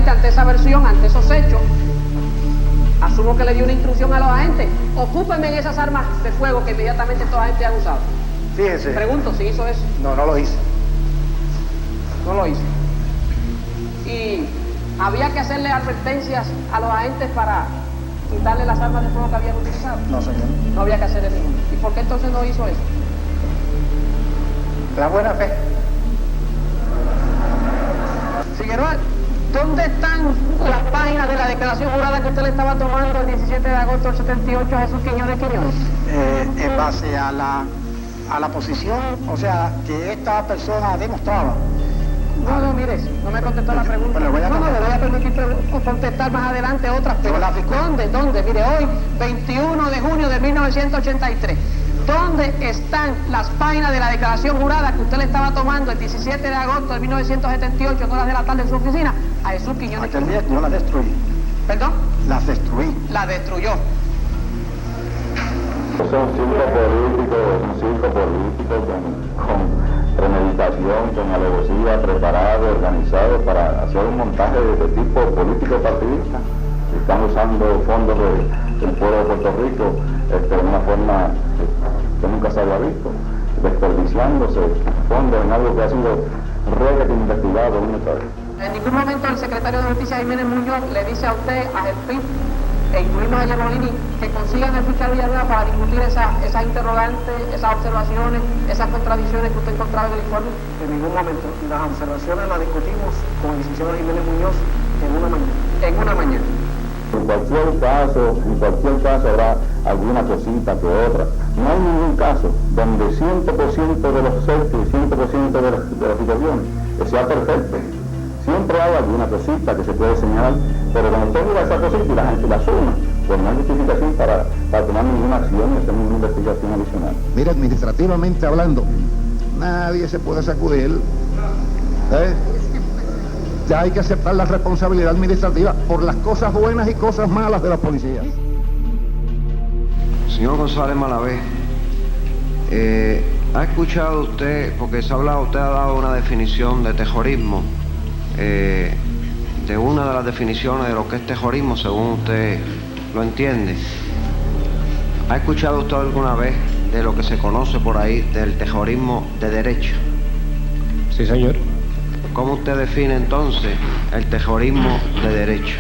que ante esa versión, ante esos hechos, asumo que le dio una instrucción a los agentes, ocúpenme en esas armas de fuego que inmediatamente estos agentes han usado. Fíjense. Pregunto si hizo eso. No, no lo hice. No lo hizo. Y había que hacerle advertencias a los agentes para quitarle las armas de fuego que habían utilizado. No, señor. No había que hacerle ninguno. ¿Y por qué entonces no hizo eso? La buena fe. Figueroa, ¿dónde están las páginas de la declaración jurada que usted le estaba tomando el 17 de agosto del 78 a Jesús Quiñones Quiñones? En base a la posición, o sea, que esta persona demostraba. No, mire, no me contestó la pregunta. Pero No, le voy a permitir contestar más adelante otras. Pero ¿Dónde? Mire, hoy, 21 de junio de 1983. ¿Dónde están las páginas de la declaración jurada que usted le estaba tomando el 17 de agosto de 1978, en horas de la tarde en su oficina, a Jesús Quiñones? Aquel día yo las destruí. ¿Perdón? Las destruí. La destruyó. Son cinco políticos con premeditación, con alevosía, preparado, organizado para hacer un montaje de tipo político partidista. Están usando fondos del pueblo de Puerto Rico de una forma que nunca se había visto, desperdiciándose fondos en algo que ha sido realmente investigado una vez. En ningún momento el secretario de Justicia Jiménez Muñoz le dice a usted, a GEPIP, e incluimos a Yerbolini, que consigan el fiscal Villanueva para discutir esas interrogantes, esas observaciones, esas contradicciones que usted encontraba en el informe. En ningún momento. Las observaciones las discutimos con el licenciado Jiménez Muñoz en una mañana. En una mañana. En cualquier caso habrá alguna cosita que otra. No hay ningún caso donde 100% de los hechos y 100% de la situación sea perfecto. Siempre hay alguna cosita que se puede señalar, pero cuando usted mira esa cosita y la gente la suma, pues no hay justificación para tomar ninguna acción y hacer ninguna investigación adicional. Mira, administrativamente hablando, nadie se puede sacudir. Ya hay que aceptar la responsabilidad administrativa por las cosas buenas y cosas malas de la policía. Señor González Malavé, ¿ha escuchado usted, porque usted ha dado una definición de terrorismo, de una de las definiciones de lo que es terrorismo, según usted lo entiende? ¿Ha escuchado usted alguna vez de lo que se conoce por ahí del terrorismo de derecha? Sí, señor. ¿Cómo usted define entonces el terrorismo de derecha?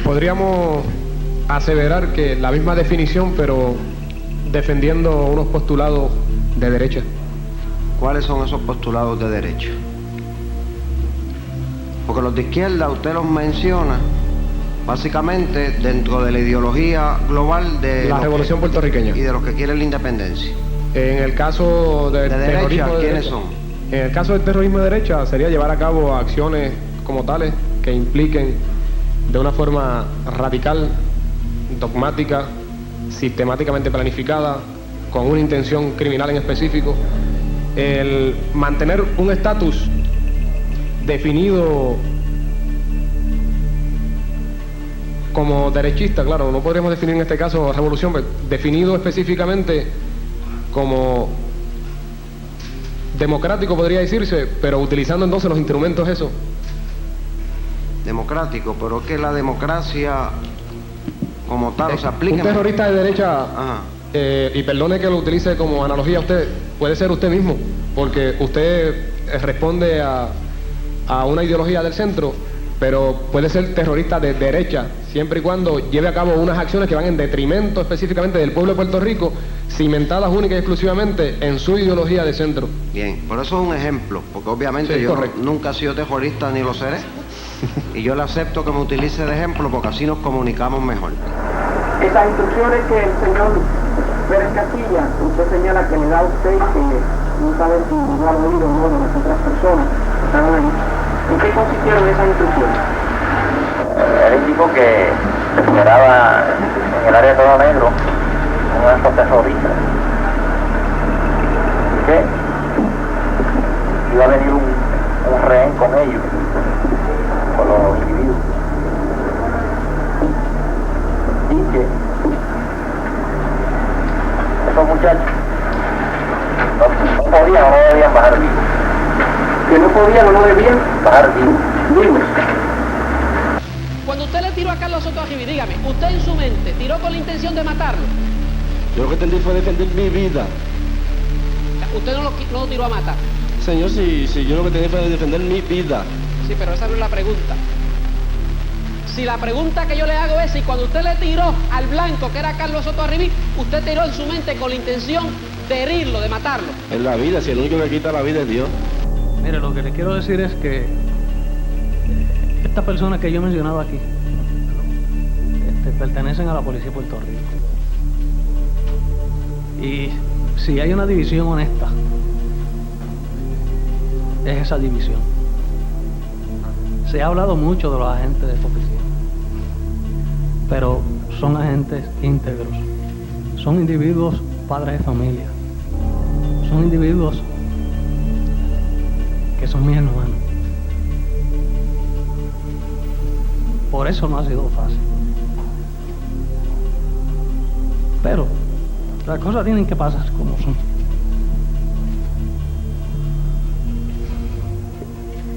Podríamos aseverar que la misma definición, pero defendiendo unos postulados de derecha. ¿Cuáles son esos postulados de derecha? Porque los de izquierda usted los menciona básicamente dentro de la ideología global de la revolución puertorriqueña y de los que quieren la independencia. En el caso del derecha, ¿quiénes son? En el caso del terrorismo de derecha sería llevar a cabo acciones como tales que impliquen de una forma radical, dogmática, sistemáticamente planificada, con una intención criminal en específico, el mantener un estatus definido como derechista, claro, no podríamos definir en este caso revolución, pero definido específicamente como democrático podría decirse, pero utilizando entonces los instrumentos esos. Democrático, pero es que la democracia como tal, o sea, aplíqueme. Un terrorista de derecha, y perdone que lo utilice como analogía a usted, puede ser usted mismo, porque usted responde a una ideología del centro, pero puede ser terrorista de derecha, siempre y cuando lleve a cabo unas acciones que van en detrimento específicamente del pueblo de Puerto Rico, cimentadas única y exclusivamente en su ideología de centro. Bien, por eso es un ejemplo, porque obviamente sí, yo nunca he sido terrorista ni lo seré, y yo le acepto que me utilice de ejemplo porque así nos comunicamos mejor. Esas instrucciones que el señor Pérez Castilla, usted señala que le da a usted, que no sabe si lo ha oído o no de las otras personas que estaban ahí, ¿en qué consistieron esas instrucciones? Él indicó que se esperaba en el área de Todo Negro un acto terrorista, que iba a venir un rehén con ellos, con los individuos, y que esos muchachos no podían o no debían bajar vivos. Que no podían o no debían bajar vivos. Cuando usted le tiró a Carlos Soto Arribí, dígame, usted en su mente tiró con la intención de matarlo. Yo lo que entendí fue defender mi vida. Usted no lo tiró a matar. Señor, si yo lo que entendí fue defender mi vida. Sí, pero esa no es la pregunta. Si la pregunta que yo le hago es si cuando usted le tiró al blanco, que era Carlos Soto Arribí, usted tiró en su mente con la intención de herirlo, de matarlo. En la vida, si el único que quita la vida es Dios. Mire, lo que le quiero decir es que estas personas que yo he mencionado aquí pertenecen a la Policía de Puerto Rico. Y si hay una división honesta, es esa división. Se ha hablado mucho de los agentes de policía, pero son agentes íntegros, son individuos padres de familia, son individuos que son mis hermanos. Por eso no ha sido fácil. Pero las cosas tienen que pasar como son.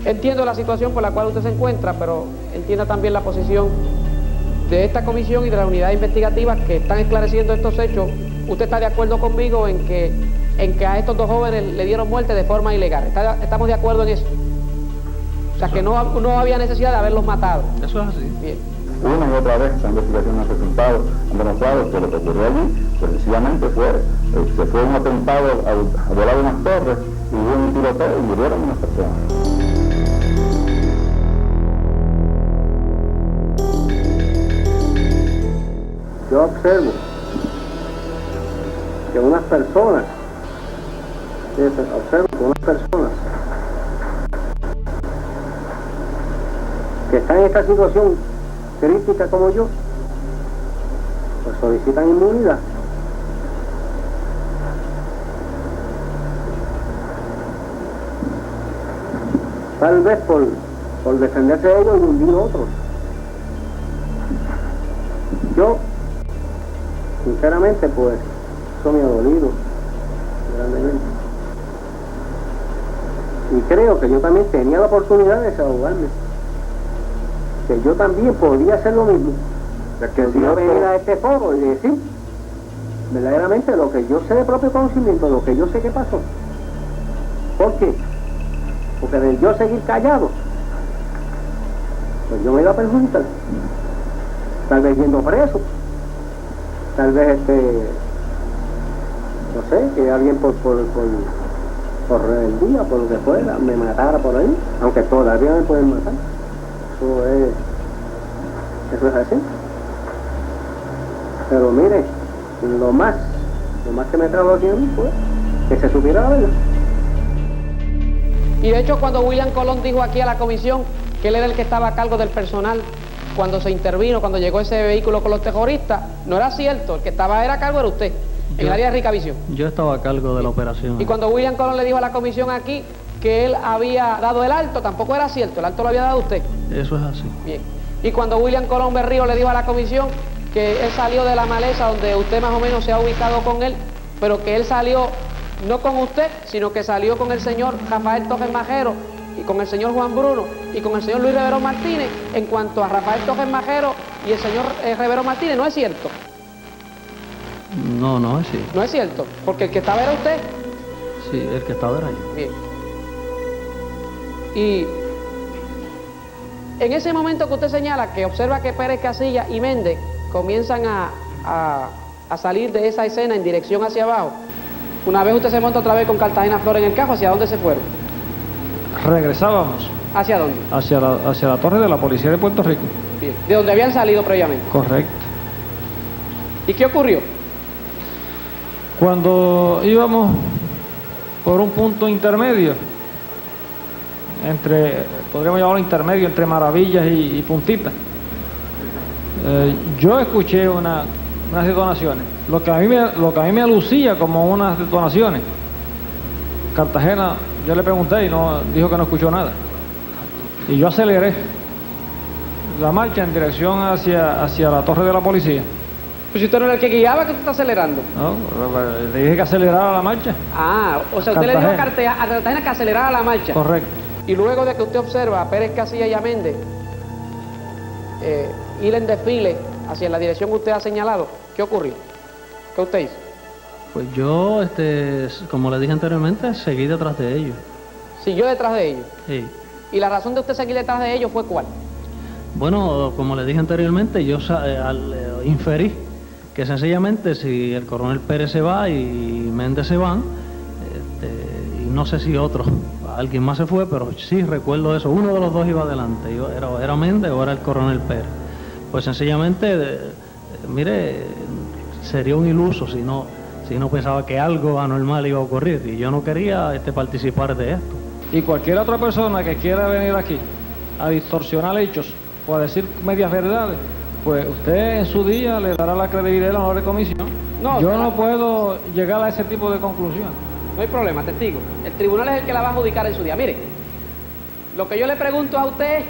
Entiendo la situación por la cual usted se encuentra, pero entienda también la posición de esta comisión y de la unidad investigativa que están esclareciendo estos hechos. ¿Usted está de acuerdo conmigo en que a estos dos jóvenes le dieron muerte de forma ilegal? ¿Estamos de acuerdo en eso? O sea, que no había necesidad de haberlos matado. Eso es así. Bien. Una y otra vez esa investigación ha resultado, han demostrado que lo que ocurrió allí, precisamente se fue un atentado a volar unas torres y hubo un tiroteo y murieron unas personas. Yo observo que unas personas que están en esta situación crítica como yo, pues solicitan inmunidad. Tal vez por defenderse de ellos y hundir a otros. Yo, sinceramente, pues, eso me ha dolido grandemente. Y creo que yo también tenía la oportunidad de desahogarme. Que yo también podía hacer lo mismo. Que si yo venir a este foro y decir verdaderamente lo que yo sé de propio conocimiento, lo que yo sé que pasó. ¿Por qué? Porque de yo seguir callado, pues yo me iba a perjudicar. Tal vez yendo preso, tal vez no sé, que alguien por rebeldía, por lo que fuera, me matara por ahí, aunque todavía me pueden matar. Eso es así. Pero mire, lo más que me trajo aquí a mí fue que se supiera la verdad. Y de hecho, cuando William Colón dijo aquí a la comisión que él era el que estaba a cargo del personal cuando se intervino, cuando llegó ese vehículo con los terroristas, no era cierto. El que estaba a cargo era usted, en el área de Ricavisión. Yo estaba a cargo de la operación. Y cuando William Colón le dijo a la comisión aquí que él había dado el alto, tampoco era cierto. El alto lo había dado usted. Eso es así. Bien. Y cuando William Colón Berrío le dijo a la comisión que él salió de la maleza donde usted más o menos se ha ubicado con él, pero que él salió no con usted, sino que salió con el señor Rafael Torres Majero y con el señor Juan Bruno y con el señor Luis Rivero Martínez. En cuanto a Rafael Torres Majero y el señor Rivero Martínez, no es cierto. No es cierto. No es cierto, porque el que estaba era usted. Sí, el que estaba era yo. Bien. Y en ese momento que usted señala, que observa que Pérez Casilla y Méndez comienzan a salir de esa escena en dirección hacia abajo, una vez usted se monta otra vez con Cartagena Flores en el carro, ¿hacia dónde se fueron? Regresábamos. ¿Hacia dónde? Hacia la torre de la Policía de Puerto Rico. Bien. ¿De donde habían salido previamente? Correcto. ¿Y qué ocurrió? Cuando íbamos por un punto intermedio, podríamos llamarlo intermedio, entre Maravillas y Puntitas, yo escuché unas detonaciones, lo que a mí me alucía como unas detonaciones. Cartagena, yo le pregunté y dijo que no escuchó nada, y yo aceleré la marcha en dirección hacia la torre de la policía. Pues si usted no era el que guiaba, ¿que usted está acelerando? No, le dije que acelerara la marcha. Ah, o sea, usted le dijo a Cartagena que acelerara la marcha. Correcto. Y luego de que usted observa a Pérez Casilla y a Méndez ir en desfile hacia la dirección que usted ha señalado, ¿qué ocurrió? ¿Qué usted hizo? Pues yo, como le dije anteriormente, seguí detrás de ellos. ¿Siguió detrás de ellos? Sí. ¿Y la razón de usted seguir detrás de ellos fue cuál? Bueno, como le dije anteriormente, yo inferí que sencillamente si el coronel Pérez se va y Méndez se van, y no sé si alguien más se fue, pero sí recuerdo eso, uno de los dos iba adelante, era Méndez o era el coronel Pérez. Pues sencillamente, mire, sería un iluso si no pensaba que algo anormal iba a ocurrir, y yo no quería participar de esto. Y cualquier otra persona que quiera venir aquí a distorsionar hechos o a decir medias verdades, pues usted en su día le dará la credibilidad a la honorable comisión. Yo no puedo llegar a ese tipo de conclusión. No hay problema, testigo. El tribunal es el que la va a adjudicar en su día. Mire, lo que yo le pregunto a usted es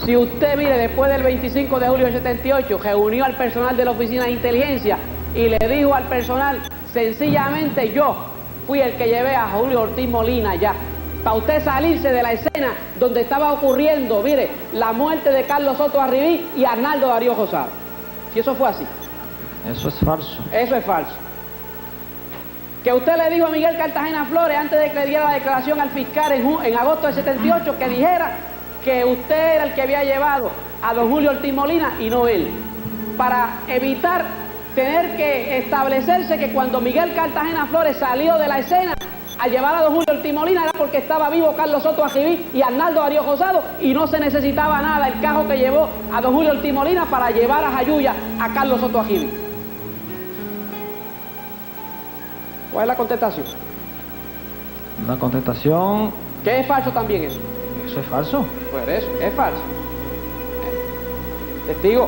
si usted, mire, después del 25 de julio del 78, reunió al personal de la Oficina de Inteligencia y le dijo al personal, sencillamente yo fui el que llevé a Julio Ortiz Molina allá, para usted salirse de la escena donde estaba ocurriendo, mire, la muerte de Carlos Soto Arribí y Arnaldo Darío Rosado. Si eso fue así. Eso es falso. Eso es falso. Que usted le dijo a Miguel Cartagena Flores, antes de que le diera la declaración al fiscal en agosto del 78, que dijera que usted era el que había llevado a don Julio Ortiz Molina y no él, para evitar tener que establecerse que cuando Miguel Cartagena Flores salió de la escena a llevar a don Julio Ortiz Molina era porque estaba vivo Carlos Soto Arribí y Arnaldo Darío Rosado y no se necesitaba nada el carro que llevó a don Julio Ortiz Molina para llevar a Jayuya a Carlos Soto Arribí. ¿Cuál es la contestación? La contestación... ¿Qué es falso también eso? Eso es falso. Pues eso, es falso. Testigo.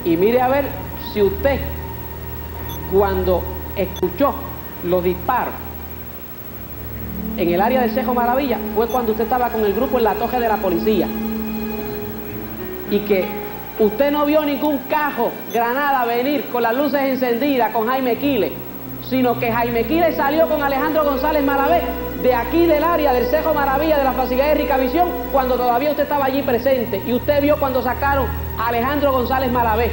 Y mire a ver si usted, cuando escuchó los disparos en el área del Cejo Maravilla, fue cuando usted estaba con el grupo en la Torre de la Policía. Y que usted no vio ningún cajo granada venir con las luces encendidas con Jaime Quiles, sino que Jaime Quiles salió con Alejandro González Malavé de aquí del área del Cejo Maravilla de la facilidad de Ricavisión cuando todavía usted estaba allí presente y usted vio cuando sacaron a Alejandro González Malavé.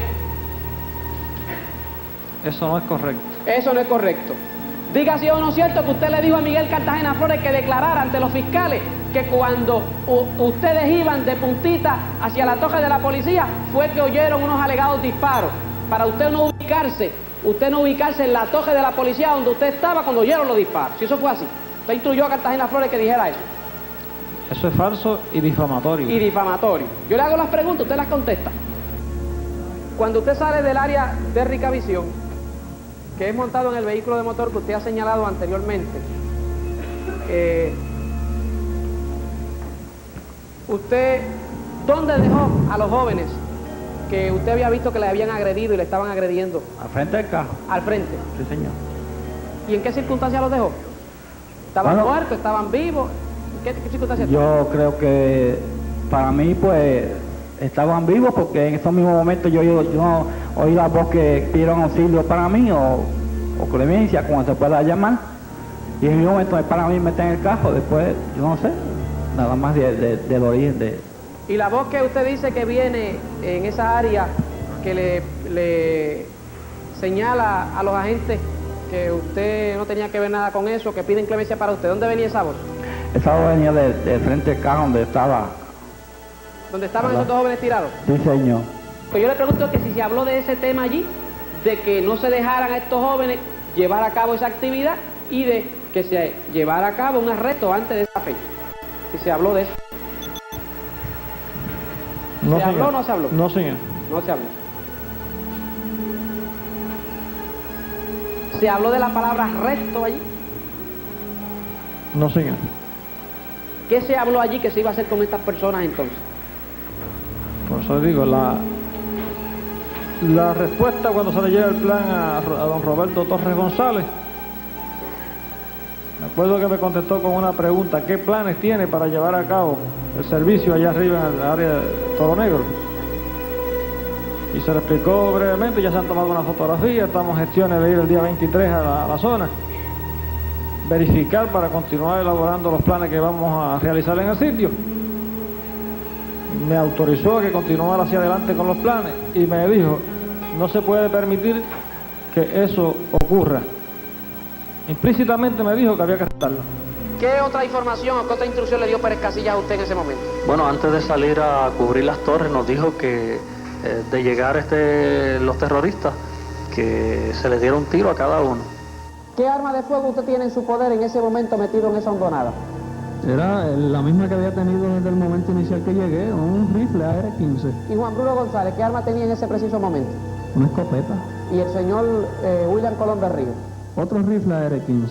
Eso no es correcto. Eso no es correcto. Diga si o no es cierto que usted le dijo a Miguel Cartagena Flores que declarara ante los fiscales que cuando ustedes iban de puntita hacia la Torre de la Policía fue que oyeron unos alegados disparos para usted no ubicarse en la Torre de la Policía donde usted estaba cuando oyeron los disparos. Si eso fue así, usted instruyó a Cartagena Flores que dijera eso. Eso es falso y difamatorio. Y difamatorio. Yo le hago las preguntas, usted las contesta. Cuando usted sale del área de Ricavisión, que es montado en el vehículo de motor que usted ha señalado anteriormente, usted, ¿dónde dejó a los jóvenes que usted había visto que le habían agredido y le estaban agrediendo? Al frente del carro. Al frente. Sí, señor. ¿Y en qué circunstancias los dejó? ¿Estaban muertos? ¿Estaban vivos? ¿En qué circunstancias? Yo creo que para mí, pues, estaban vivos porque en esos mismos momentos yo oí la voz que pidieron auxilio para mí o clemencia, como se pueda llamar, y en un momento para mí meten el carro, después yo no sé, nada más del origen de... ¿Y la voz que usted dice que viene en esa área que le señala a los agentes que usted no tenía que ver nada con eso, que piden clemencia para usted, ¿dónde venía esa voz? Esa voz venía de frente del carro donde estaba... ¿Dónde estaban esos dos jóvenes tirados? Sí, señor. Pues yo le pregunto que si se habló de ese tema allí, de que no se dejaran a estos jóvenes llevar a cabo esa actividad y de que se llevara a cabo un arresto antes de esa fecha. Si se habló de eso. No, ¿Se habló o no se habló? No, señor. No se habló. ¿Se habló de la palabra arresto allí? No, señor. ¿Qué se habló allí que se iba a hacer con estas personas entonces? Por eso digo, la respuesta cuando se le lleva el plan a don Roberto Torres González, me acuerdo que me contestó con una pregunta: ¿qué planes tiene para llevar a cabo el servicio allá arriba en el área de Toro Negro? Y se le explicó brevemente, ya se han tomado una fotografía, estamos en gestiones de ir el día 23 a la zona. verificar para continuar elaborando los planes que vamos a realizar en el sitio. Me autorizó a que continuara hacia adelante con los planes y me dijo, no se puede permitir que eso ocurra. Implícitamente me dijo que había que arrestarlo. ¿Qué otra información o qué otra instrucción le dio Pérez Casillas a usted en ese momento? Bueno, antes de salir a cubrir las torres nos dijo que de llegar los terroristas, que se les diera un tiro a cada uno. ¿Qué arma de fuego usted tiene en su poder en ese momento metido en esa hondonada? Era la misma que había tenido desde el momento inicial que llegué, un rifle AR-15. ¿Y Juan Bruno González, qué arma tenía en ese preciso momento? Una escopeta. ¿Y el señor William Colón Berrío? Otro rifle AR-15.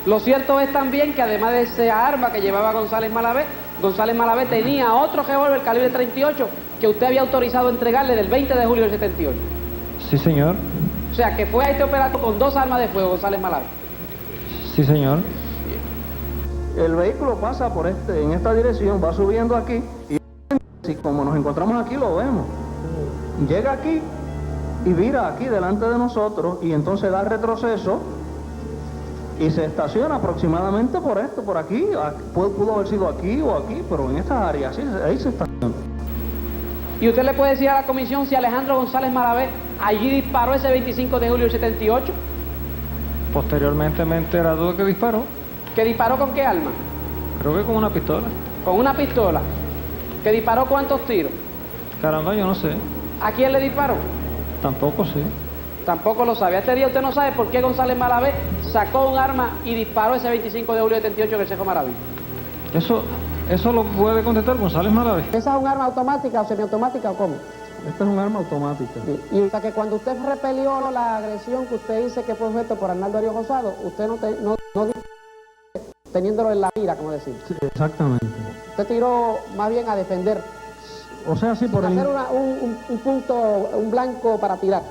Lo cierto es también que además de esa arma que llevaba González Malavé tenía otro revólver calibre 38 que usted había autorizado entregarle del 20 de julio del 78. Sí, señor. O sea, que fue a este operativo con 2 armas de fuego, González Malavé. Sí, señor. El vehículo pasa por en esta dirección, va subiendo aquí y como nos encontramos aquí lo vemos. Llega aquí y vira aquí delante de nosotros y entonces da retroceso y se estaciona aproximadamente por aquí. Pudo haber sido aquí o aquí, pero en estas áreas, ahí se estaciona. ¿Y usted le puede decir a la comisión si Alejandro González Malavé allí disparó ese 25 de julio del 78? Posteriormente me he enterado de que disparó. ¿Que disparó con qué arma? Creo que con una pistola. ¿Con una pistola? ¿Que disparó cuántos tiros? Caramba, yo no sé. ¿A quién le disparó? Tampoco sé. Tampoco lo sabe. Este día usted no sabe por qué González Malavé sacó un arma y disparó ese 25 de julio del 78 en el Cerro Maraví. Eso lo puede contestar González Malavé. ¿Esa es un arma automática o semiautomática o cómo? Esta es un arma automática. Sí. Y hasta que cuando usted repelió la agresión que usted dice que fue objeto por Arnaldo Arias Rosado, usted no teniéndolo en la mira, como decir. Sí, exactamente. Usted tiró más bien a defender. O sea, sí, por sin hacer un punto, un blanco para tirar.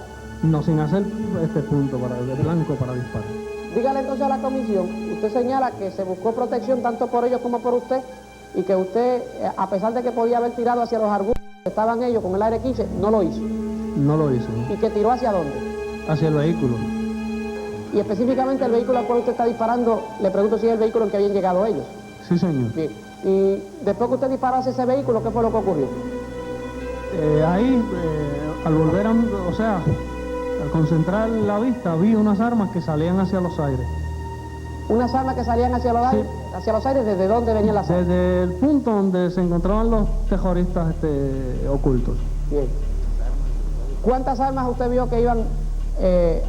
No, sin hacer este punto de blanco para disparar. Dígale entonces a la comisión, usted señala que se buscó protección tanto por ellos como por usted y que usted, a pesar de que podía haber tirado hacia los arbustos que estaban ellos con el AR-15, no lo hizo. No lo hizo. ¿Y que tiró hacia dónde? Hacia el vehículo. Y específicamente el vehículo al cual usted está disparando, le pregunto si es el vehículo en que habían llegado ellos. Sí, señor. Bien. Y después que usted disparó hacia ese vehículo, ¿qué fue lo que ocurrió? Al volver al concentrar la vista, vi unas armas que salían hacia los aires. ¿Unas armas que salían hacia los aires? Sí. ¿Hacia los aires? ¿Desde dónde venían las armas? Desde el punto donde se encontraban los terroristas ocultos. Bien. ¿Cuántas armas usted vio que iban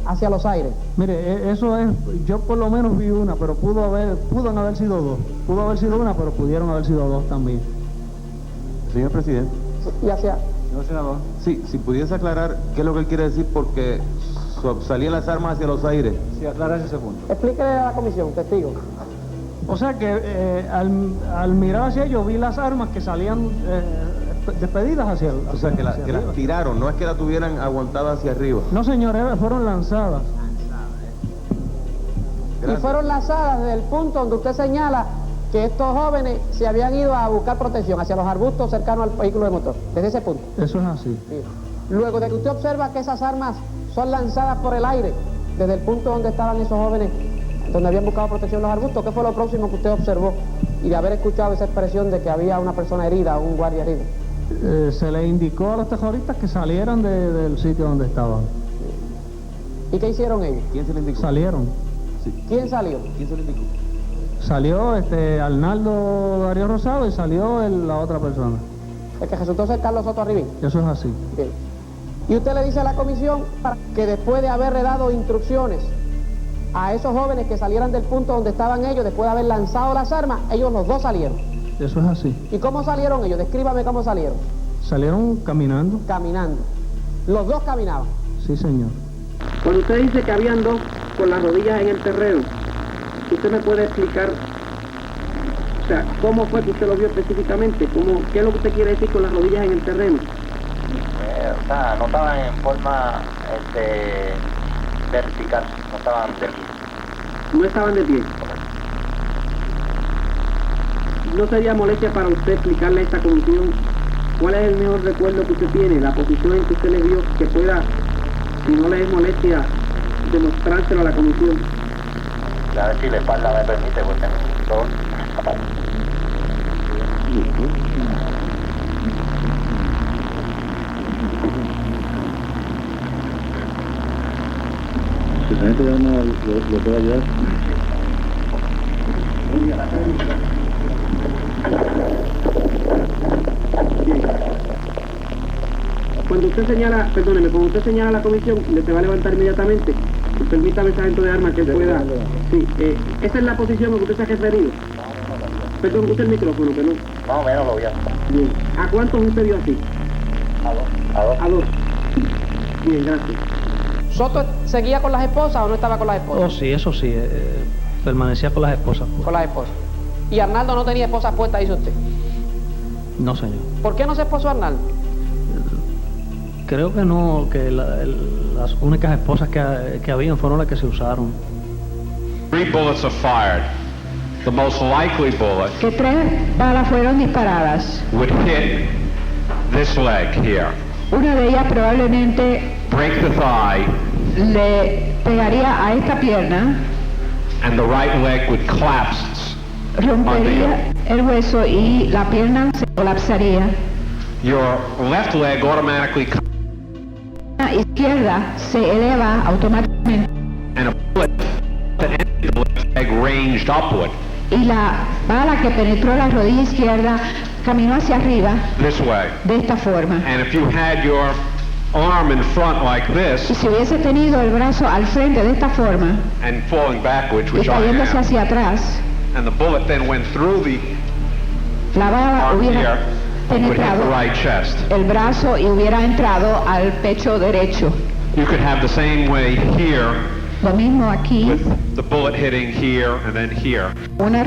hacia los aires? Mire, eso es, yo por lo menos vi una, pero pudieron haber sido dos. Pudo haber sido una, pero pudieron haber sido dos también. Señor presidente. ¿Y hacia...? Señor senador. Sí, si pudiese aclarar qué es lo que él quiere decir, porque salían las armas hacia los aires. Sí, aclarar ese punto. Explíquele a la comisión, testigo. O sea que al mirar hacia ellos vi las armas que salían despedidas hacia el... O sea, que las tiraron, no es que la tuvieran aguantada hacia arriba. No, señor, fueron lanzadas. Gracias. Y fueron lanzadas desde el punto donde usted señala que estos jóvenes se habían ido a buscar protección hacia los arbustos cercanos al vehículo de motor, desde ese punto. Eso es así. Sí. Luego de que usted observa que esas armas son lanzadas por el aire, desde el punto donde estaban esos jóvenes, donde habían buscado protección los arbustos, ¿qué fue lo próximo que usted observó? Y de haber escuchado esa expresión de que había una persona herida, un guardia herido. Se le indicó a los terroristas que salieran del sitio donde estaban. ¿Y qué hicieron ellos? ¿Quién se le indicó? Salieron. Sí. ¿Quién salió? ¿Quién se le indicó? Salió Arnaldo Darío Rosado y salió la otra persona. El que resultó ser Carlos Soto Arribín. Eso es así. Bien. Y usted le dice a la comisión que después de haberle dado instrucciones a esos jóvenes que salieran del punto donde estaban ellos, después de haber lanzado las armas, ellos los dos salieron. Eso es así. ¿Y cómo salieron ellos? Descríbame cómo salieron. Salieron caminando. Caminando. ¿Los dos caminaban? Sí, señor. Cuando usted dice que habían dos con las rodillas en el terreno, ¿usted me puede explicar, o sea, cómo fue que usted lo vio específicamente? ¿Qué es lo que usted quiere decir con las rodillas en el terreno? O sea, no estaban en forma vertical, no estaban de pie. No estaban de pie. ¿No sería molestia para usted explicarle a esta comisión cuál es el mejor recuerdo que usted tiene, la posición en que usted le vio, que pueda, si no le es molestia, demostrárselo a la comisión? A ver si la espalda me permite, porque tengo dos zapatos. Si la gente lo puede ayudar. Cuando usted señala, perdóneme, cuando usted señala a la comisión, se va a levantar inmediatamente. Permítame, sargento de armas, que pueda. Sí, esa es la posición a que usted se ha referido. Perdón, usted el micrófono, que no. Más o menos lo voy a hacer. Bien. ¿A cuántos usted dio así? A dos. A dos. Bien, gracias. ¿Soto seguía con las esposas o no estaba con las esposas? Oh, sí, eso sí. Permanecía con las esposas. Con las esposas. ¿Y Arnaldo no tenía esposas puestas, dice usted? No, señor. ¿Por qué no se esposó Arnaldo? Creo que no, que las únicas esposas que habían fueron las que se usaron. 3 bullets are fired. The most likely bullet Que 3 balas fueron disparadas. would hit this leg here, Una de ellas probablemente break the thigh, le pegaría a esta pierna, and the right leg would collapse. rompería el hueso y la pierna se colapsaría. Your left leg automatically La izquierda se eleva automáticamente and a bullet that entered the left leg ranged upward y la bala que penetró la rodilla izquierda caminó hacia arriba this way. de esta forma. And if you had your arm in front like Y this si hubiese tenido el brazo al frente de esta forma and falling backwards, y which I cayéndose am, hacia atrás, and the bullet then went through the la bala arm hubiera here, would hit the penetrado right chest. el brazo y hubiera entrado al pecho derecho. You could have the same way here, Lo mismo aquí, with the bullet hitting here and then here, una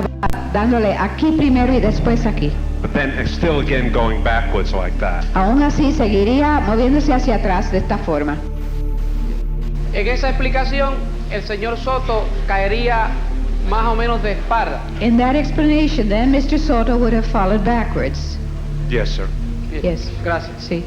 bala dándole aquí primero y después aquí. but then still again going backwards like that. Aún así seguiría moviéndose hacia atrás de esta forma. En esa explicación, el señor Soto caería más o menos de espalda. In that explanation, then Mr. Soto would have fallen backwards. Yes, sir. Yes. Gracias. Sí.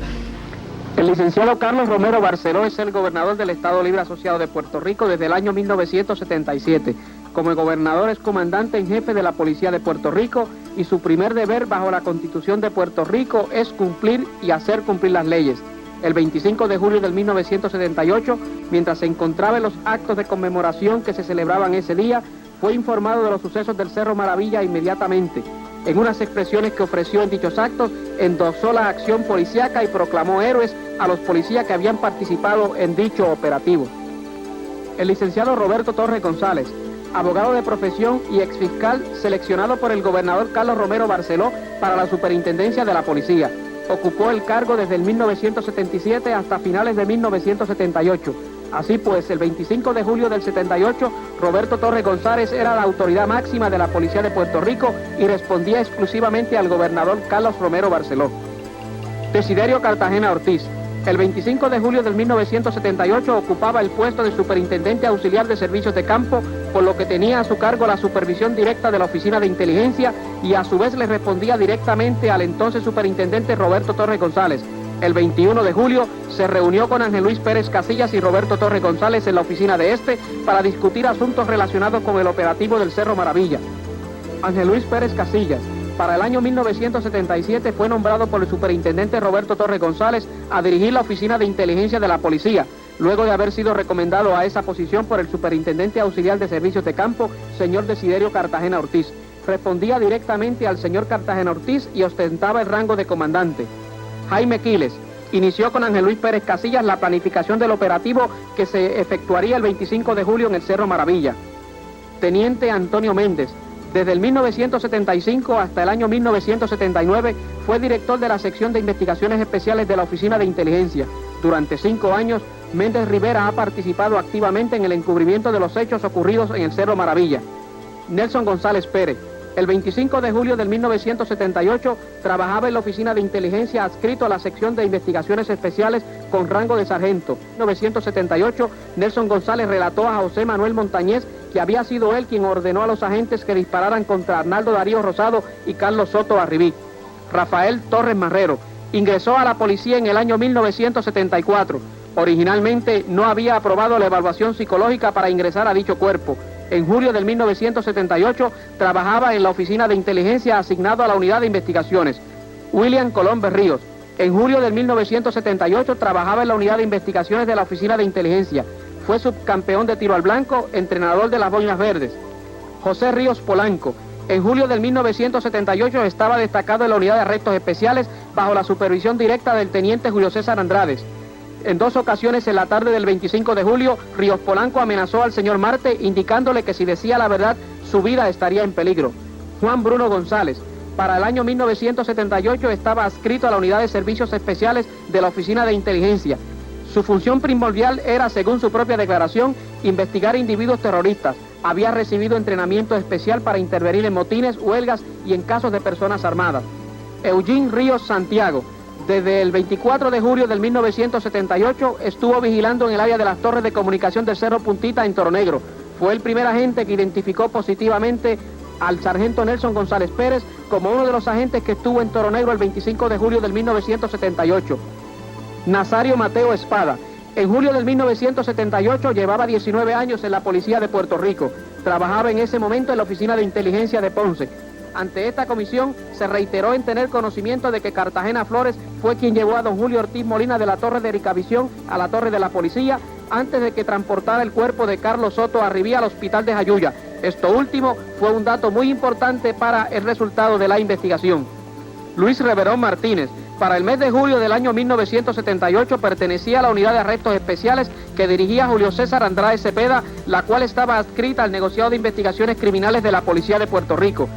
El licenciado Carlos Romero Barceló es el gobernador del Estado Libre Asociado de Puerto Rico desde el año 1977. Como gobernador es comandante en jefe de la Policía de Puerto Rico y su primer deber bajo la Constitución de Puerto Rico es cumplir y hacer cumplir las leyes. El 25 de julio del 1978, mientras se encontraba en los actos de conmemoración que se celebraban ese día, fue informado de los sucesos del Cerro Maravilla inmediatamente. En unas expresiones que ofreció en dichos actos, endosó la acción policíaca y proclamó héroes a los policías que habían participado en dicho operativo. El licenciado Roberto Torres González, abogado de profesión y exfiscal seleccionado por el gobernador Carlos Romero Barceló para la superintendencia de la policía. Ocupó el cargo desde el 1977 hasta finales de 1978. Así pues, el 25 de julio del 78, Roberto Torres González era la autoridad máxima de la Policía de Puerto Rico y respondía exclusivamente al gobernador Carlos Romero Barceló. Desiderio Cartagena Ortiz. El 25 de julio del 1978 ocupaba el puesto de superintendente auxiliar de servicios de campo, por lo que tenía a su cargo la supervisión directa de la Oficina de Inteligencia y a su vez le respondía directamente al entonces superintendente Roberto Torres González. El 21 de julio se reunió con Ángel Luis Pérez Casillas y Roberto Torres González en la oficina de este para discutir asuntos relacionados con el operativo del Cerro Maravilla. Ángel Luis Pérez Casillas, para el año 1977 fue nombrado por el superintendente Roberto Torres González a dirigir la Oficina de Inteligencia de la Policía, luego de haber sido recomendado a esa posición por el superintendente auxiliar de servicios de campo, señor Desiderio Cartagena Ortiz. Respondía directamente al señor Cartagena Ortiz y ostentaba el rango de comandante. Jaime Quiles inició con Ángel Luis Pérez Casillas la planificación del operativo que se efectuaría el 25 de julio en el Cerro Maravilla. Teniente Antonio Méndez, desde el 1975 hasta el año 1979 fue director de la sección de investigaciones especiales de la Oficina de Inteligencia. Durante 5 años, Méndez Rivera ha participado activamente en el encubrimiento de los hechos ocurridos en el Cerro Maravilla. Nelson González Pérez, el 25 de julio del 1978 trabajaba en la Oficina de Inteligencia adscrito a la sección de investigaciones especiales con rango de sargento. En 1978, Nelson González relató a José Manuel Montañez que había sido él quien ordenó a los agentes que dispararan contra Arnaldo Darío Rosado y Carlos Soto Arribí. Rafael Torres Marrero ingresó a la policía en el año 1974. Originalmente no había aprobado la evaluación psicológica para ingresar a dicho cuerpo. En julio del 1978 trabajaba en la oficina de inteligencia asignado a la unidad de investigaciones. William Colón Berríos. En julio del 1978 trabajaba en la unidad de investigaciones de la oficina de inteligencia. Fue subcampeón de tiro al blanco, entrenador de las Boinas Verdes. José Ríos Polanco. En julio del 1978 estaba destacado en la unidad de arrestos especiales bajo la supervisión directa del teniente Julio César Andrades. En 2 ocasiones en la tarde del 25 de julio, Ríos Polanco amenazó al señor Marte indicándole que si decía la verdad, su vida estaría en peligro. Juan Bruno González. Para el año 1978 estaba adscrito a la unidad de servicios especiales de la Oficina de Inteligencia. Su función primordial era, según su propia declaración, investigar individuos terroristas. Había recibido entrenamiento especial para intervenir en motines, huelgas y en casos de personas armadas. Eugene Ríos Santiago. Desde el 24 de julio del 1978 estuvo vigilando en el área de las torres de comunicación del Cerro Puntita en Toro Negro. Fue el primer agente que identificó positivamente al sargento Nelson González Pérez como uno de los agentes que estuvo en Toro Negro el 25 de julio del 1978. Nazario Mateo Espada. En julio del 1978 llevaba 19 años en la policía de Puerto Rico. Trabajaba en ese momento en la oficina de inteligencia de Ponce. Ante esta comisión se reiteró en tener conocimiento de que Cartagena Flores fue quien llevó a don Julio Ortiz Molina de la torre de Ericavisión a la torre de la policía antes de que transportara el cuerpo de Carlos Soto Arribí al hospital de Jayuya. Esto último fue un dato muy importante para el resultado de la investigación. Luis Reverón Martínez. Para el mes de julio del año 1978 pertenecía a la unidad de arrestos especiales que dirigía Julio César Andrade Cepeda, la cual estaba adscrita al negociado de investigaciones criminales de la Policía de Puerto Rico.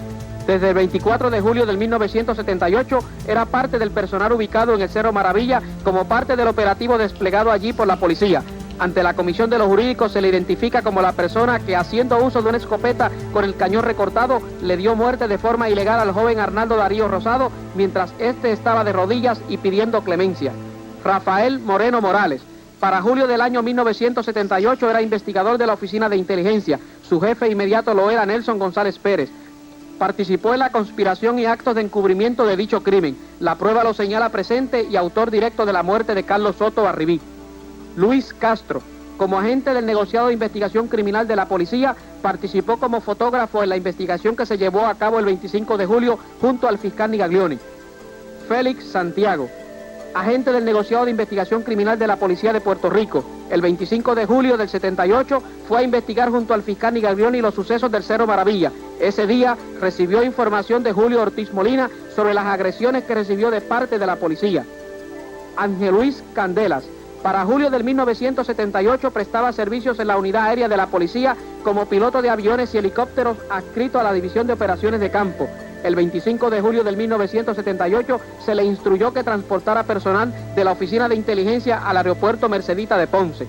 Desde el 24 de julio del 1978 era parte del personal ubicado en el Cerro Maravilla como parte del operativo desplegado allí por la policía. Ante la Comisión de los Jurídicos se le identifica como la persona que, haciendo uso de una escopeta con el cañón recortado, le dio muerte de forma ilegal al joven Arnaldo Darío Rosado mientras éste estaba de rodillas y pidiendo clemencia. Rafael Moreno Morales. Para julio del año 1978 era investigador de la Oficina de Inteligencia. Su jefe inmediato lo era Nelson González Pérez. Participó en la conspiración y actos de encubrimiento de dicho crimen. La prueba lo señala presente y autor directo de la muerte de Carlos Soto Arribí. Luis Castro. Como agente del negociado de investigación criminal de la policía, participó como fotógrafo en la investigación que se llevó a cabo el 25 de julio junto al fiscal Nigaglioni. Félix Santiago. Agente del negociado de investigación criminal de la Policía de Puerto Rico. El 25 de julio del 78 fue a investigar junto al fiscal Nigaglioni los sucesos del Cerro Maravilla. Ese día recibió información de Julio Ortiz Molina sobre las agresiones que recibió de parte de la policía. Ángel Luis Candelas. Para julio del 1978 prestaba servicios en la unidad aérea de la policía como piloto de aviones y helicópteros adscrito a la División de Operaciones de Campo. El 25 de julio del 1978 se le instruyó que transportara personal de la Oficina de Inteligencia al aeropuerto Mercedita de Ponce.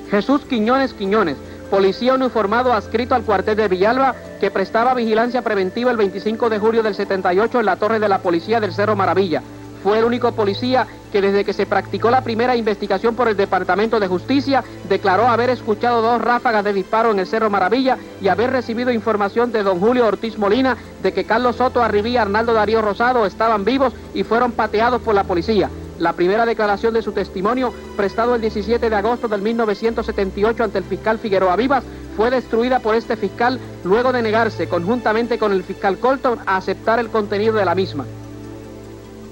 Jesús Quiñones Quiñones, policía uniformado adscrito al cuartel de Villalba, que prestaba vigilancia preventiva el 25 de julio del 78 en la torre de la policía del Cerro Maravilla. Fue el único policía que desde que se practicó la primera investigación por el Departamento de Justicia declaró haber escuchado 2 ráfagas de disparo en el Cerro Maravilla y haber recibido información de don Julio Ortiz Molina de que Carlos Soto Arribí y Arnaldo Darío Rosado estaban vivos y fueron pateados por la policía. La primera declaración de su testimonio, prestado el 17 de agosto del 1978 ante el fiscal Figueroa Vivas, fue destruida por este fiscal luego de negarse, conjuntamente con el fiscal Colton, a aceptar el contenido de la misma.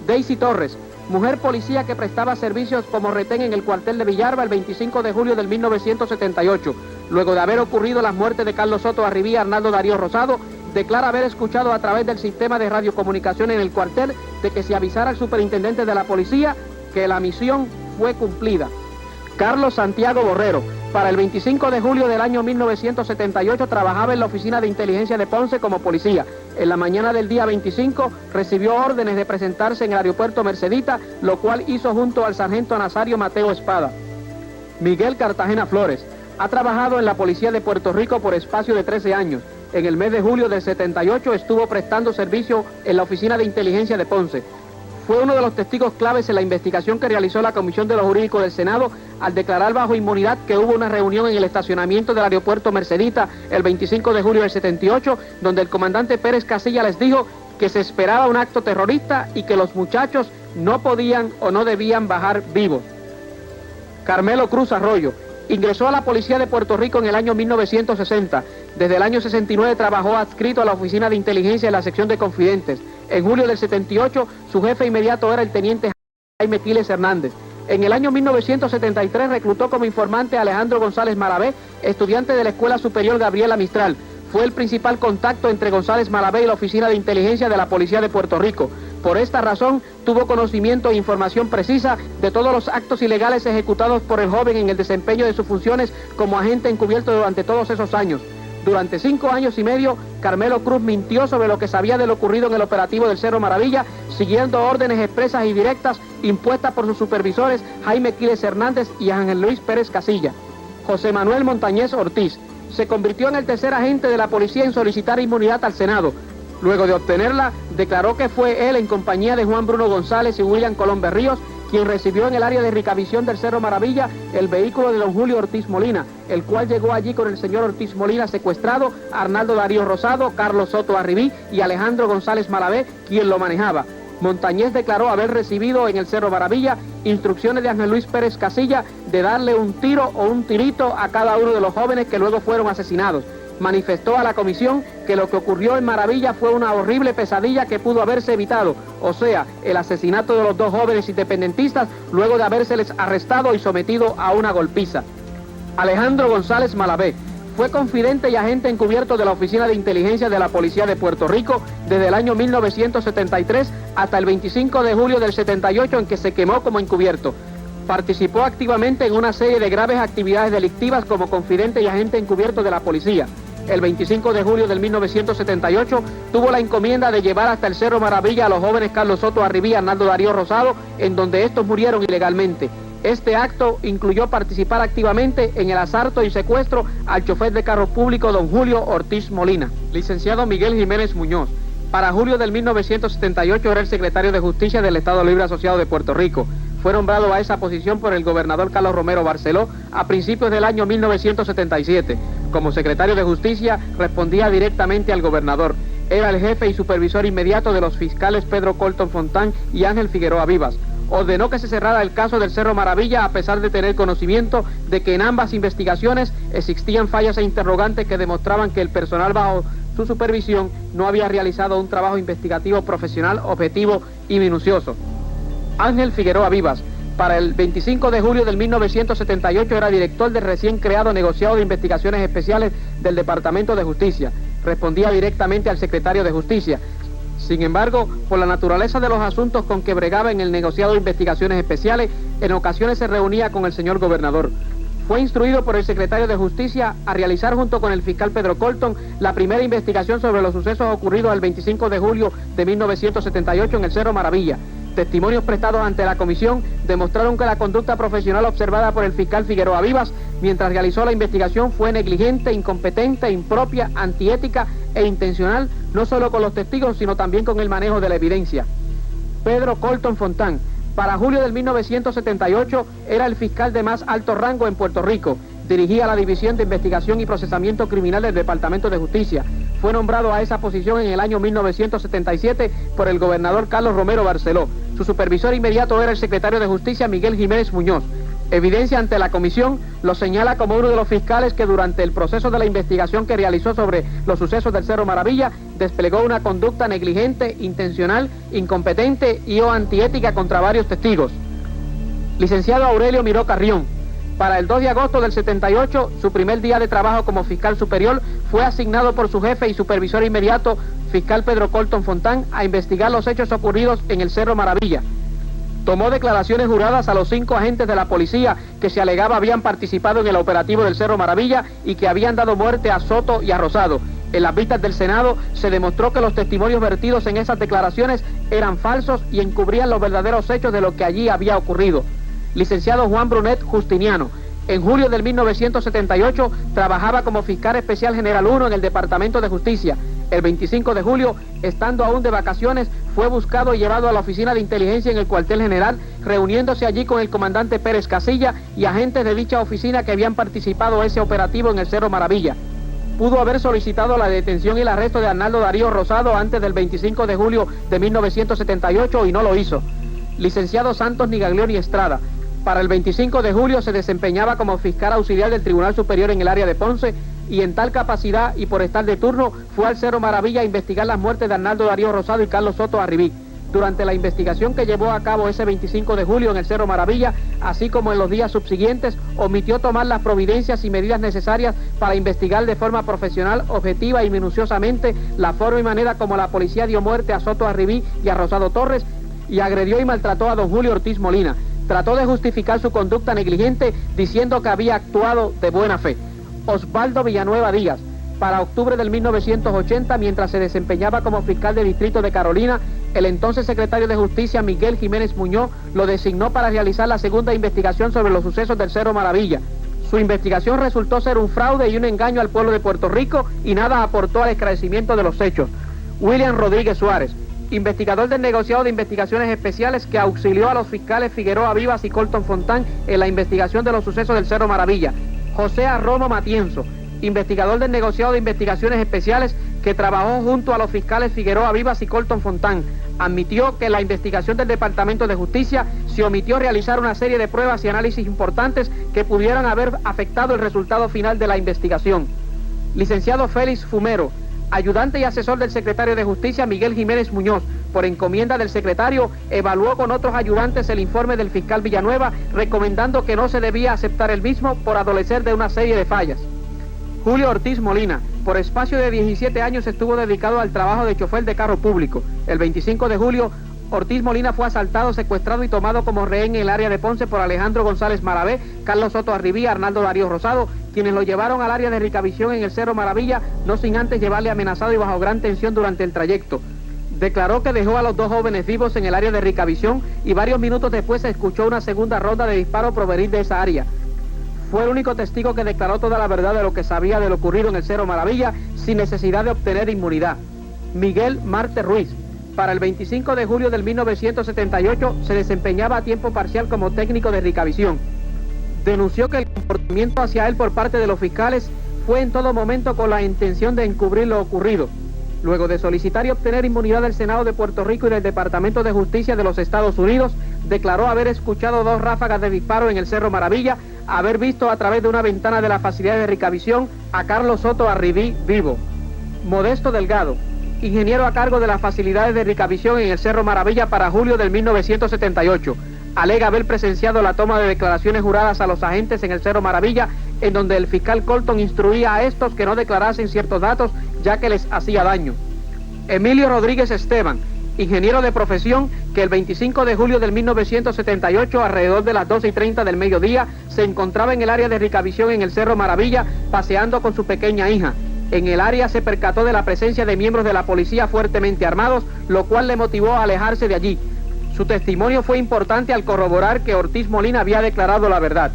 Daisy Torres, mujer policía que prestaba servicios como retén en el cuartel de Villalba el 25 de julio del 1978. Luego de haber ocurrido las muertes de Carlos Soto Arribí y Arnaldo Darío Rosado, declara haber escuchado a través del sistema de radiocomunicación en el cuartel de que se avisara al superintendente de la policía que la misión fue cumplida. Carlos Santiago Borrero. Para el 25 de julio del año 1978 trabajaba en la Oficina de Inteligencia de Ponce como policía. En la mañana del día 25 recibió órdenes de presentarse en el aeropuerto Mercedita, lo cual hizo junto al sargento Nazario Mateo Espada. Miguel Cartagena Flores. Ha trabajado en la Policía de Puerto Rico por espacio de 13 años. En el mes de julio del 78 estuvo prestando servicio en la Oficina de Inteligencia de Ponce. Fue uno de los testigos claves en la investigación que realizó la Comisión de los Jurídicos del Senado al declarar bajo inmunidad que hubo una reunión en el estacionamiento del aeropuerto Mercedita el 25 de julio del 78, donde el comandante Pérez Casilla les dijo que se esperaba un acto terrorista y que los muchachos no podían o no debían bajar vivos. Carmelo Cruz Arroyo. Ingresó a la Policía de Puerto Rico en el año 1960. Desde el año 69 trabajó adscrito a la Oficina de Inteligencia en la sección de Confidentes. En julio del 78, su jefe inmediato era el teniente Jaime Quiles Hernández. En el año 1973 reclutó como informante a Alejandro González Malavé, estudiante de la Escuela Superior Gabriela Mistral. Fue el principal contacto entre González Malavé y la Oficina de Inteligencia de la Policía de Puerto Rico. Por esta razón, tuvo conocimiento e información precisa de todos los actos ilegales ejecutados por el joven en el desempeño de sus funciones como agente encubierto durante todos esos años. Durante 5 años y medio, Carmelo Cruz mintió sobre lo que sabía de lo ocurrido en el operativo del Cerro Maravilla, siguiendo órdenes expresas y directas impuestas por sus supervisores Jaime Quiles Hernández y Ángel Luis Pérez Casilla. José Manuel Montañez Ortiz se convirtió en el tercer agente de la policía en solicitar inmunidad al Senado. Luego de obtenerla, declaró que fue él, en compañía de Juan Bruno González y William Colón Berríos, quien recibió en el área de Ricavisión del Cerro Maravilla el vehículo de don Julio Ortiz Molina, el cual llegó allí con el señor Ortiz Molina secuestrado, Arnaldo Darío Rosado, Carlos Soto Arribí y Alejandro González Malavé, quien lo manejaba. Montañez declaró haber recibido en el Cerro Maravilla instrucciones de Ángel Luis Pérez Casilla de darle un tiro o un tirito a cada uno de los jóvenes que luego fueron asesinados. Manifestó a la comisión que lo que ocurrió en Maravilla fue una horrible pesadilla que pudo haberse evitado, o sea, el asesinato de los 2 jóvenes independentistas luego de habérseles arrestado y sometido a una golpiza. Alejandro González Malavé fue confidente y agente encubierto de la Oficina de Inteligencia de la Policía de Puerto Rico desde el año 1973 hasta el 25 de julio del 78, en que se quemó como encubierto. Participó activamente en una serie de graves actividades delictivas como confidente y agente encubierto de la policía. El 25 de julio del 1978 tuvo la encomienda de llevar hasta el Cerro Maravilla a los jóvenes Carlos Soto Arribí y Arnaldo Darío Rosado, en donde estos murieron ilegalmente. Este acto incluyó participar activamente en el asalto y secuestro al chofer de carro público don Julio Ortiz Molina. Licenciado Miguel Jiménez Muñoz. Para julio del 1978 era el secretario de Justicia del Estado Libre Asociado de Puerto Rico. Fue nombrado a esa posición por el gobernador Carlos Romero Barceló a principios del año 1977. Como secretario de Justicia, respondía directamente al gobernador. Era el jefe y supervisor inmediato de los fiscales Pedro Colton Fontán y Ángel Figueroa Vivas. Ordenó que se cerrara el caso del Cerro Maravilla a pesar de tener conocimiento de que en ambas investigaciones existían fallas e interrogantes que demostraban que el personal bajo su supervisión no había realizado un trabajo investigativo profesional, objetivo y minucioso. Ángel Figueroa Vivas, para el 25 de julio del 1978 era director del recién creado negociado de investigaciones especiales del Departamento de Justicia. Respondía directamente al secretario de Justicia. Sin embargo, por la naturaleza de los asuntos con que bregaba en el negociado de investigaciones especiales, en ocasiones se reunía con el señor gobernador. Fue instruido por el secretario de Justicia a realizar junto con el fiscal Pedro Colton la primera investigación sobre los sucesos ocurridos el 25 de julio de 1978 en el Cerro Maravilla. Testimonios prestados ante la comisión demostraron que la conducta profesional observada por el fiscal Figueroa Vivas mientras realizó la investigación fue negligente, incompetente, impropia, antiética e intencional, no solo con los testigos, sino también con el manejo de la evidencia. Pedro Colton Fontán, para julio del 1978, era el fiscal de más alto rango en Puerto Rico. Dirigía la División de Investigación y Procesamiento Criminal del Departamento de Justicia. Fue nombrado a esa posición en el año 1977 por el gobernador Carlos Romero Barceló. Su supervisor inmediato era el secretario de Justicia Miguel Jiménez Muñoz. Evidencia ante la comisión lo señala como uno de los fiscales que durante el proceso de la investigación que realizó sobre los sucesos del Cerro Maravilla desplegó una conducta negligente, intencional, incompetente y o antiética contra varios testigos. Licenciado Aurelio Miró Carrión. Para el 2 de agosto del 78, su primer día de trabajo como fiscal superior, fue asignado por su jefe y supervisor inmediato, fiscal Pedro Colton Fontán, a investigar los hechos ocurridos en el Cerro Maravilla. Tomó declaraciones juradas a los 5 agentes de la policía que se alegaba habían participado en el operativo del Cerro Maravilla y que habían dado muerte a Soto y a Rosado. En las vistas del Senado se demostró que los testimonios vertidos en esas declaraciones eran falsos y encubrían los verdaderos hechos de lo que allí había ocurrido. Licenciado Juan Brunet Justiniano. En julio del 1978 trabajaba como fiscal especial general 1 en el Departamento de Justicia. El 25 de julio, estando aún de vacaciones, fue buscado y llevado a la oficina de inteligencia en el cuartel general, reuniéndose allí con el comandante Pérez Casilla y agentes de dicha oficina que habían participado en ese operativo en el Cerro Maravilla. Pudo haber solicitado la detención y el arresto de Arnaldo Darío Rosado antes del 25 de julio de 1978 y no lo hizo. Licenciado Santos Nigaglioni Estrada. Para el 25 de julio se desempeñaba como fiscal auxiliar del Tribunal Superior en el área de Ponce y en tal capacidad y por estar de turno fue al Cerro Maravilla a investigar las muertes de Arnaldo Darío Rosado y Carlos Soto Arribí. Durante la investigación que llevó a cabo ese 25 de julio en el Cerro Maravilla, así como en los días subsiguientes, omitió tomar las providencias y medidas necesarias para investigar de forma profesional, objetiva y minuciosamente la forma y manera como la policía dio muerte a Soto Arribí y a Rosado Torres y agredió y maltrató a don Julio Ortiz Molina. Trató de justificar su conducta negligente diciendo que había actuado de buena fe. Osvaldo Villanueva Díaz, para octubre del 1980, mientras se desempeñaba como fiscal de distrito de Carolina, el entonces secretario de Justicia Miguel Jiménez Muñoz lo designó para realizar la segunda investigación sobre los sucesos del Cerro Maravilla. Su investigación resultó ser un fraude y un engaño al pueblo de Puerto Rico y nada aportó al esclarecimiento de los hechos. William Rodríguez Suárez, investigador del negociado de investigaciones especiales que auxilió a los fiscales Figueroa Vivas y Colton Fontán en la investigación de los sucesos del Cerro Maravilla. José Arromo Matienzo, investigador del negociado de investigaciones especiales que trabajó junto a los fiscales Figueroa Vivas y Colton Fontán, admitió que en la investigación del Departamento de Justicia se omitió realizar una serie de pruebas y análisis importantes que pudieran haber afectado el resultado final de la investigación. Licenciado Félix Fumero, ayudante y asesor del secretario de Justicia Miguel Jiménez Muñoz, por encomienda del secretario, evaluó con otros ayudantes el informe del fiscal Villanueva, recomendando que no se debía aceptar el mismo por adolecer de una serie de fallas. Julio Ortiz Molina, por espacio de 17 años estuvo dedicado al trabajo de chofer de carro público. El 25 de julio, Ortiz Molina fue asaltado, secuestrado y tomado como rehén en el área de Ponce por Alejandro González Maravé, Carlos Soto Arribí y Arnaldo Darío Rosado, quienes lo llevaron al área de Ricavisión en el Cerro Maravilla, no sin antes llevarle amenazado y bajo gran tensión durante el trayecto. Declaró que dejó a los dos jóvenes vivos en el área de Ricavisión y varios minutos después se escuchó una segunda ronda de disparos provenir de esa área. Fue el único testigo que declaró toda la verdad de lo que sabía de lo ocurrido en el Cerro Maravilla sin necesidad de obtener inmunidad. Miguel Marte Ruiz, para el 25 de julio del 1978 se desempeñaba a tiempo parcial como técnico de Ricavisión. Denunció que el comportamiento hacia él por parte de los fiscales fue en todo momento con la intención de encubrir lo ocurrido. Luego de solicitar y obtener inmunidad del Senado de Puerto Rico y del Departamento de Justicia de los Estados Unidos, declaró haber escuchado 2 ráfagas de disparo en el Cerro Maravilla, haber visto a través de una ventana de la facilidad de Ricavisión a Carlos Soto Arribí vivo. Modesto Delgado, ingeniero a cargo de las facilidades de Ricavisión en el Cerro Maravilla para julio del 1978, alega haber presenciado la toma de declaraciones juradas a los agentes en el Cerro Maravilla, en donde el fiscal Colton instruía a estos que no declarasen ciertos datos, ya que les hacía daño. Emilio Rodríguez Esteban, ingeniero de profesión, que el 25 de julio del 1978, alrededor de las 12:30 del mediodía, se encontraba en el área de Ricavisión en el Cerro Maravilla, paseando con su pequeña hija. En el área se percató de la presencia de miembros de la policía fuertemente armados, lo cual le motivó a alejarse de allí. Su testimonio fue importante al corroborar que Ortiz Molina había declarado la verdad.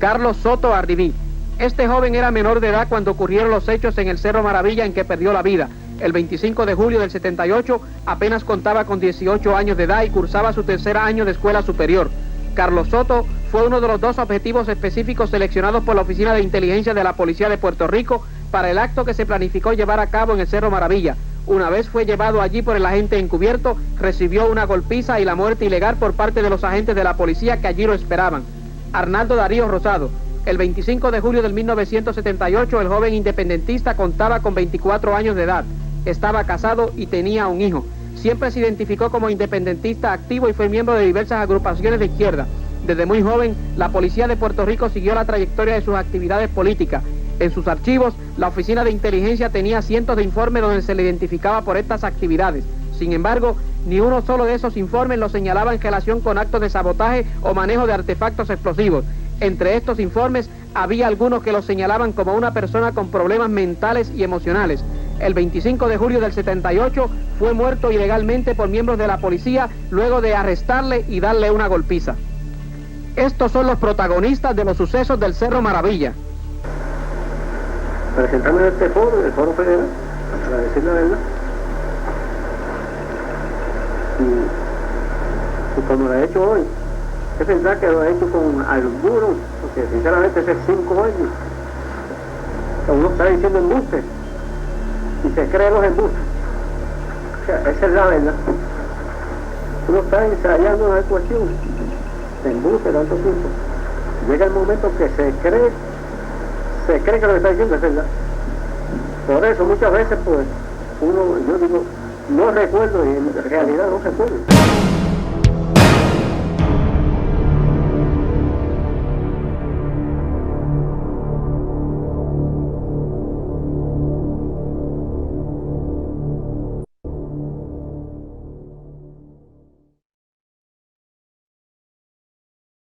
Carlos Soto Arribí. Este joven era menor de edad cuando ocurrieron los hechos en el Cerro Maravilla en que perdió la vida. El 25 de julio del 78 apenas contaba con 18 años de edad y cursaba su 3er año de escuela superior. Carlos Soto fue uno de los 2 objetivos específicos seleccionados por la Oficina de Inteligencia de la Policía de Puerto Rico para el acto que se planificó llevar a cabo en el Cerro Maravilla. Una vez fue llevado allí por el agente encubierto, recibió una golpiza y la muerte ilegal por parte de los agentes de la policía que allí lo esperaban. Arnaldo Darío Rosado. El 25 de julio del 1978, el joven independentista contaba con 24 años de edad. Estaba casado y tenía un hijo. Siempre se identificó como independentista activo y fue miembro de diversas agrupaciones de izquierda. Desde muy joven, la Policía de Puerto Rico siguió la trayectoria de sus actividades políticas. En sus archivos, la Oficina de Inteligencia tenía cientos de informes donde se le identificaba por estas actividades. Sin embargo, ni uno solo de esos informes lo señalaba en relación con actos de sabotaje o manejo de artefactos explosivos. Entre estos informes, había algunos que lo señalaban como una persona con problemas mentales y emocionales. El 25 de julio del 78 fue muerto ilegalmente por miembros de la policía luego de arrestarle y darle una golpiza. Estos son los protagonistas de los sucesos del Cerro Maravilla. Presentarme en este foro, el foro federal, para decir la verdad. Y como lo he hecho hoy, es verdad que lo he hecho con alburo, porque sinceramente hace 5 años que uno está diciendo embustes y se cree los embustes. O sea, esa es la verdad. Uno está ensayando una cuestión embuste, tanto tiempo, llega el momento que se cree que lo que está diciendo es verdad. Por eso muchas veces pues yo digo, no recuerdo y en realidad no recuerdo.